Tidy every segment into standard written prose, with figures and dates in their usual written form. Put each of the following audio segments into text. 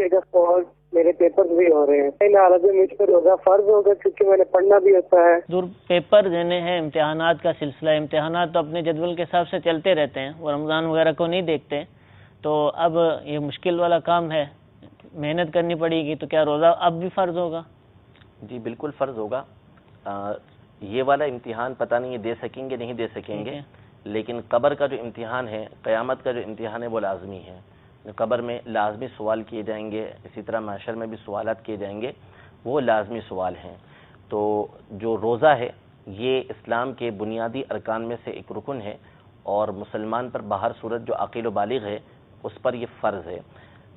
कि अगर मेरे पेपर भी हो रहे हैं, नाराज मुझ पर रोजा फर्ज होगा क्योंकि मैंने पढ़ना भी होता है। दूर पेपर देने हैं, इम्तिहानात का सिलसिला, इम्तिहानात तो अपने जदवल के हिसाब से चलते रहते हैं, वो रमज़ान वगैरह को नहीं देखते। तो अब ये मुश्किल वाला काम है, मेहनत करनी पड़ेगी, तो क्या रोज़ा अब भी फ़र्ज़ होगा? जी बिल्कुल फ़र्ज़ होगा। ये वाला इम्तिहान पता नहीं दे सकेंगे नहीं दे सकेंगे, लेकिन कब्र का जो इम्तिहान है, क़यामत का जो इम्तिहान है, वो लाजमी है। कब्र में लाजमी सवाल किए जाएंगे, इसी तरह महशर में भी सवालात किए जाएंगे, वो लाजमी सवाल हैं। तो जो रोज़ा है ये इस्लाम के बुनियादी अरकान में से एक रुकन है, और मुसलमान पर बाहर सूरत जो अक़ील व बालिग़ है उस पर ये फ़र्ज़ है।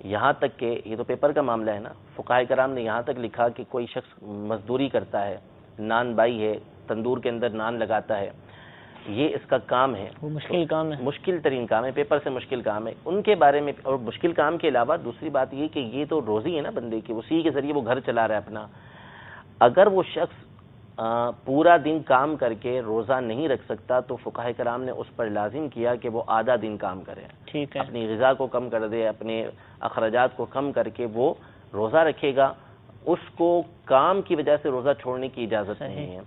यहाँ तक कि ये तो पेपर का मामला है ना, फ़ुक़हा कराम ने यहाँ तक लिखा कि कोई शख्स मजदूरी करता है, नान बाई है, तंदूर के अंदर नान लगाता है, ये इसका काम है, वो मुश्किल काम है, मुश्किल तरीन काम है, पेपर से मुश्किल काम है उनके बारे में। और मुश्किल काम के अलावा दूसरी बात ये कि ये तो रोज़ी है ना बंदे की, उसी के ज़रिए वो घर चला रहा है अपना। अगर वो शख्स पूरा दिन काम करके रोज़ा नहीं रख सकता तो फ़ुक़हा कराम ने उस पर लाजिम किया कि वो आधा दिन काम करे, ठीक है, अपनी ग़िज़ा को कम कर दे, अपने अखराजात को कम करके वो रोज़ा रखेगा। उसको काम की वजह से रोज़ा छोड़ने की इजाज़त नहीं है।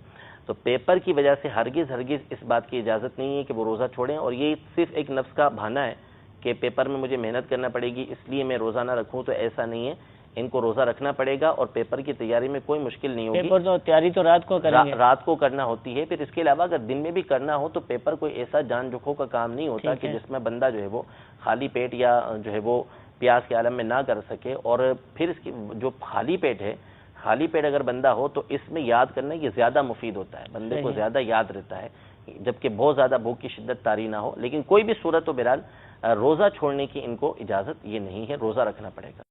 तो पेपर की वजह से हरगिज़ इस बात की इजाज़त नहीं है कि वो रोज़ा छोड़ें। और ये सिर्फ एक नफ्स का बहाना है कि पेपर में मुझे मेहनत करना पड़ेगी इसलिए मैं रोज़ा ना रखूँ, तो ऐसा नहीं है। इनको रोज़ा रखना पड़ेगा और पेपर की तैयारी में कोई मुश्किल नहीं होगी। पेपर तो तैयारी तो रात को करेंगे, रात को करना होती है। फिर इसके अलावा अगर दिन में भी करना हो तो पेपर कोई ऐसा जान जोखों का काम नहीं होता कि जिसमें बंदा जो है वो खाली पेट या जो है वो प्यास के आलम में ना कर सके। और फिर इसकी जो खाली पेट है, खाली पेट अगर बंदा हो तो इसमें याद करना ये ज़्यादा मुफीद होता है, बंदे को ज़्यादा याद रहता है, जबकि बहुत ज़्यादा भूख की शिद्दत तारी ना हो। लेकिन कोई भी सूरत हो बहरहाल रोज़ा छोड़ने की इनको इजाज़त ये नहीं है, रोज़ा रखना पड़ेगा।